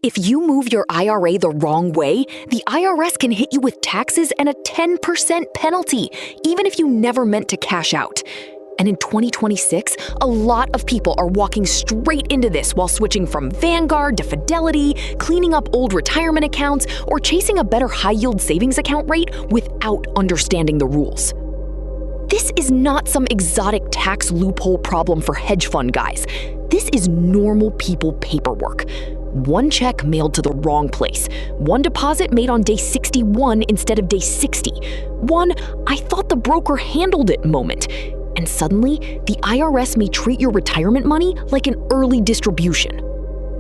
If you move your IRA the wrong way, the IRS can hit you with taxes and a 10% penalty, even if you never meant to cash out. And in 2026, a lot of people are walking straight into this while switching from Vanguard to Fidelity, cleaning up old retirement accounts, or chasing a better high-yield savings account rate without understanding the rules. This is not some exotic tax loophole problem for hedge fund guys. This is normal people paperwork. One check mailed to the wrong place. One deposit made on day 61 instead of day 60. One "I thought the broker handled it" moment. And suddenly, the IRS may treat your retirement money like an early distribution.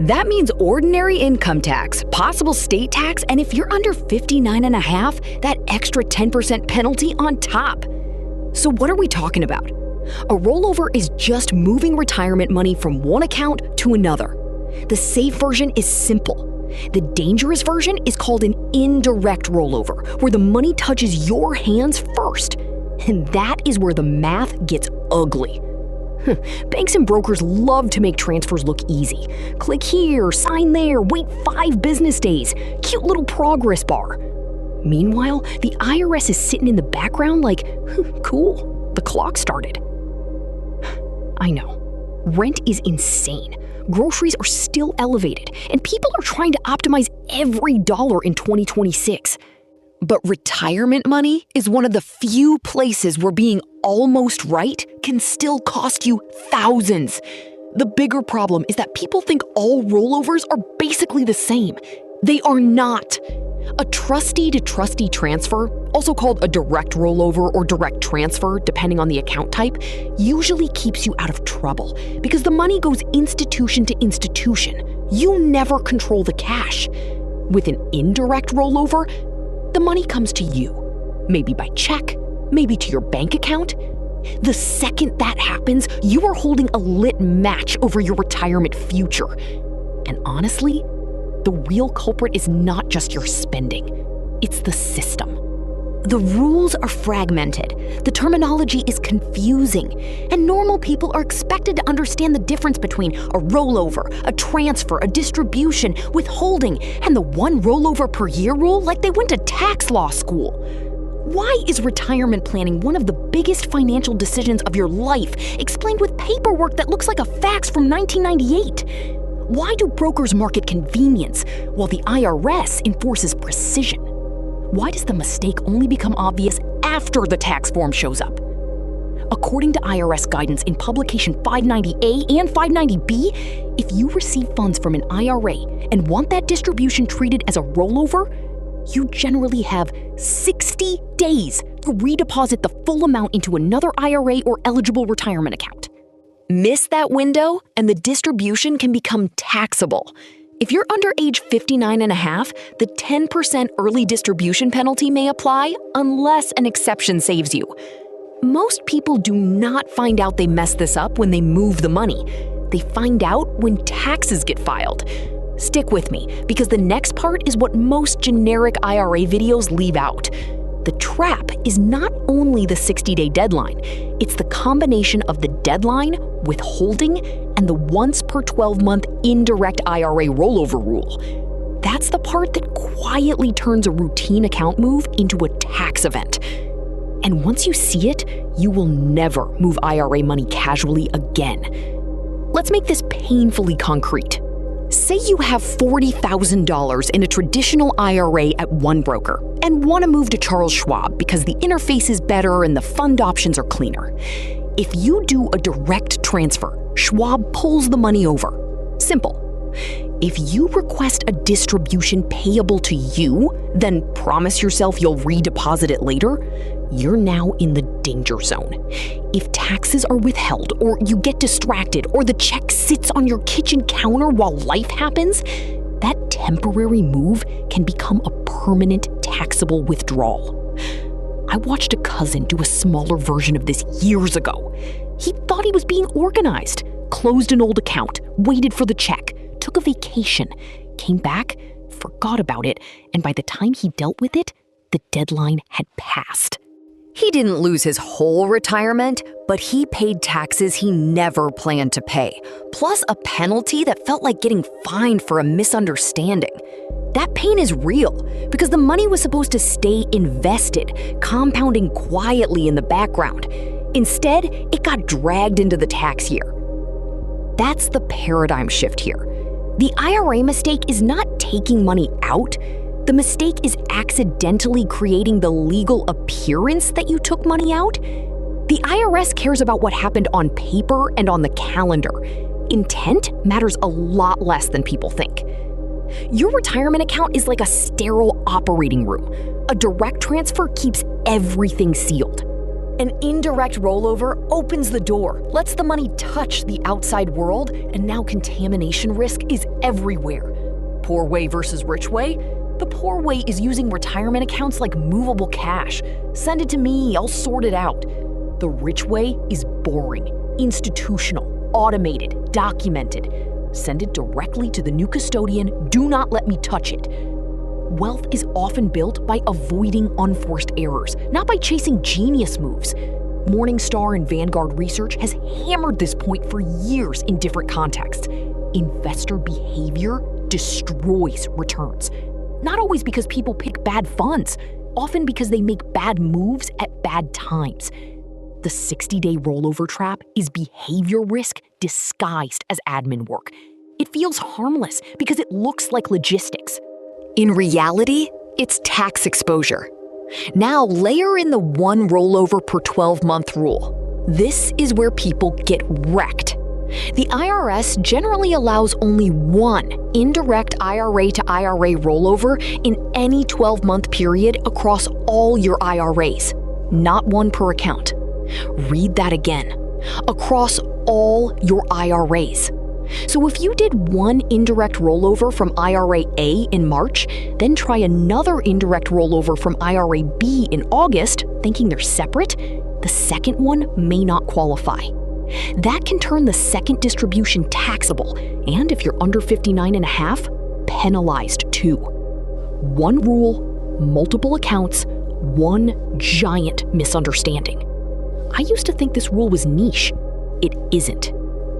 That means ordinary income tax, possible state tax, and if you're under 59 and a half, that extra 10% penalty on top. So what are we talking about? A rollover is just moving retirement money from one account to another. The safe version is simple. The dangerous version is called an indirect rollover, where the money touches your hands first. And that is where the math gets ugly. Banks and brokers love to make transfers look easy. Click here, sign there, wait 5 business days. Cute little progress bar. Meanwhile, the IRS is sitting in the background like, cool, the clock started. I know. Rent is insane. Groceries are still elevated, and people are trying to optimize every dollar in 2026. But retirement money is one of the few places where being almost right can still cost you thousands. The bigger problem is that people think all rollovers are basically the same. They are not. A trustee-to-trustee transfer, also called a direct rollover or direct transfer, depending on the account type, usually keeps you out of trouble because the money goes institution to institution. You never control the cash. With an indirect rollover, the money comes to you, maybe by check, maybe to your bank account. The second that happens, you are holding a lit match over your retirement future. And honestly, the real culprit is not just your spending, it's the system. The rules are fragmented, the terminology is confusing, and normal people are expected to understand the difference between a rollover, a transfer, a distribution, withholding, and the one rollover per year rule like they went to tax law school. Why is retirement planning one of the biggest financial decisions of your life, explained with paperwork that looks like a fax from 1998? Why do brokers market convenience while the IRS enforces precision? Why does the mistake only become obvious after the tax form shows up? According to IRS guidance in Publication 590A and 590B, if you receive funds from an IRA and want that distribution treated as a rollover, you generally have 60 days to redeposit the full amount into another IRA or eligible retirement account. Miss that window, and the distribution can become taxable. If you're under age 59 and a half, the 10% early distribution penalty may apply unless an exception saves you. Most people do not find out they messed this up when they move the money. They find out when taxes get filed. Stick with me, because the next part is what most generic IRA videos leave out. The trap is not only the 60-day deadline, it's the combination of the deadline, withholding, and the once per 12-month indirect IRA rollover rule. That's the part that quietly turns a routine account move into a tax event. And once you see it, you will never move IRA money casually again. Let's make this painfully concrete. Say you have $40,000 in a traditional IRA at one broker and want to move to Charles Schwab because the interface is better and the fund options are cleaner. If you do a direct transfer, Schwab pulls the money over. Simple. If you request a distribution payable to you, then promise yourself you'll redeposit it later, you're now in the danger zone. If taxes are withheld, or you get distracted, or the check sits on your kitchen counter while life happens, that temporary move can become a permanent taxable withdrawal. I watched a cousin do a smaller version of this years ago. He thought he was being organized, closed an old account, waited for the check, took a vacation, came back, forgot about it, and by the time he dealt with it, the deadline had passed. He didn't lose his whole retirement, but he paid taxes he never planned to pay, plus a penalty that felt like getting fined for a misunderstanding. That pain is real because the money was supposed to stay invested, compounding quietly in the background. Instead, it got dragged into the tax year. That's the paradigm shift here. The IRA mistake is not taking money out. The mistake is accidentally creating the legal appearance that you took money out. The IRS cares about what happened on paper and on the calendar. Intent matters a lot less than people think. Your retirement account is like a sterile operating room. A direct transfer keeps everything sealed. An indirect rollover opens the door, lets the money touch the outside world, and now contamination risk is everywhere. Poor way versus rich way? The poor way is using retirement accounts like movable cash. Send it to me, I'll sort it out. The rich way is boring, institutional, automated, documented. Send it directly to the new custodian, do not let me touch it. Wealth is often built by avoiding unforced errors, not by chasing genius moves. Morningstar and Vanguard research has hammered this point for years in different contexts. Investor behavior destroys returns. Not always because people pick bad funds, often because they make bad moves at bad times. The 60-day rollover trap is behavior risk disguised as admin work. It feels harmless because it looks like logistics. In reality, it's tax exposure. Now layer in the one rollover per 12-month rule. This is where people get wrecked. The IRS generally allows only one indirect IRA to IRA rollover in any 12-month period across all your IRAs, not one per account. Read that again. Across all your IRAs. So if you did one indirect rollover from IRA A in March, then try another indirect rollover from IRA B in August, thinking they're separate, the second one may not qualify. That can turn the second distribution taxable, and if you're under 59 and a half, penalized too. One rule, multiple accounts, one giant misunderstanding. I used to think this rule was niche. It isn't.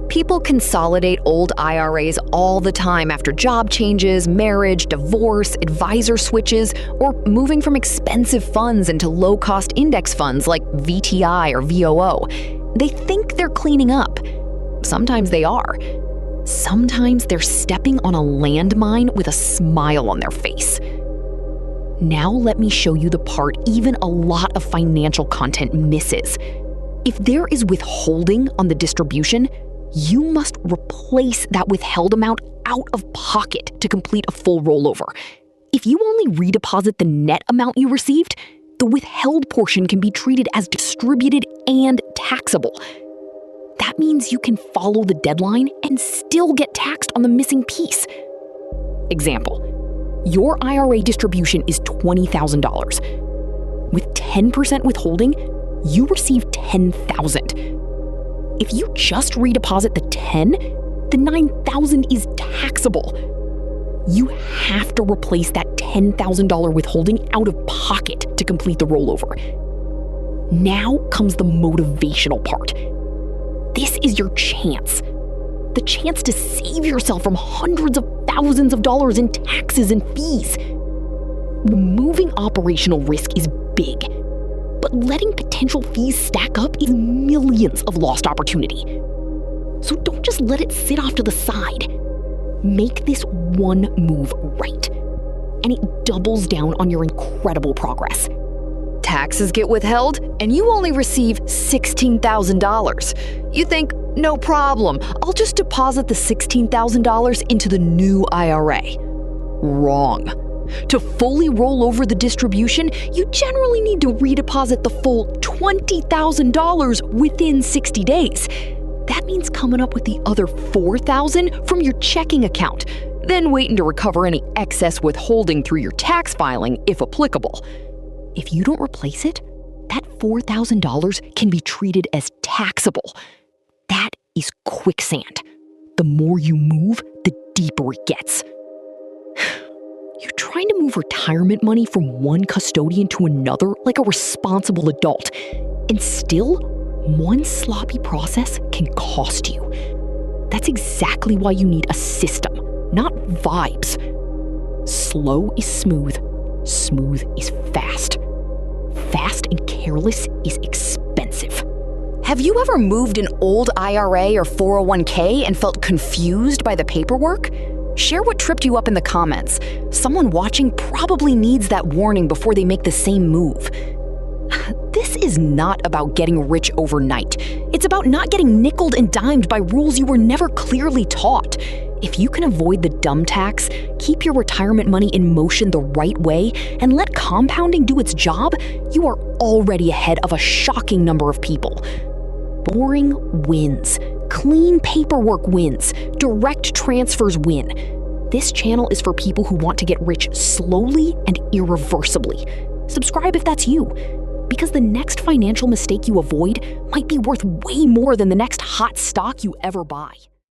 People consolidate old IRAs all the time after job changes, marriage, divorce, advisor switches, or moving from expensive funds into low-cost index funds like VTI or VOO. They think they're cleaning up. Sometimes they are. Sometimes they're stepping on a landmine with a smile on their face. Now let me show you the part even a lot of financial content misses. If there is withholding on the distribution, you must replace that withheld amount out of pocket to complete a full rollover. If you only redeposit the net amount you received, the withheld portion can be treated as distributed and taxable. That means you can follow the deadline and still get taxed on the missing piece. Example, your IRA distribution is $20,000. With 10% withholding, you receive $10,000. If you just redeposit the 10, the $9,000 is taxable. You have to replace that $10,000 withholding out of pocket to complete the rollover. Now comes the motivational part. This is your chance. The chance to save yourself from hundreds of thousands of dollars in taxes and fees. Removing operational risk is big, but letting potential fees stack up is millions of lost opportunity. So don't just let it sit off to the side. Make this one move right, and it doubles down on your incredible progress. Taxes get withheld, and you only receive $16,000. You think, no problem, I'll just deposit the $16,000 into the new IRA. Wrong. To fully roll over the distribution, you generally need to redeposit the full $20,000 within 60 days. That means coming up with the other $4,000 from your checking account, then waiting to recover any excess withholding through your tax filing, if applicable. If you don't replace it, that $4,000 can be treated as taxable. That is quicksand. The more you move, the deeper it gets. You're trying to move retirement money from one custodian to another like a responsible adult. And still, one sloppy process can cost you. That's exactly why you need a system, not vibes. Slow is smooth. Smooth is fast. Fast and careless is expensive. Have you ever moved an old IRA or 401k and felt confused by the paperwork? Share what tripped you up in the comments. Someone watching probably needs that warning before they make the same move. This is not about getting rich overnight. It's about not getting nickeled and dimed by rules you were never clearly taught. If you can avoid the dumb tax, keep your retirement money in motion the right way, and let compounding do its job, you are already ahead of a shocking number of people. Boring wins. Clean paperwork wins. Direct transfers win. This channel is for people who want to get rich slowly and irreversibly. Subscribe if that's you, because the next financial mistake you avoid might be worth way more than the next hot stock you ever buy.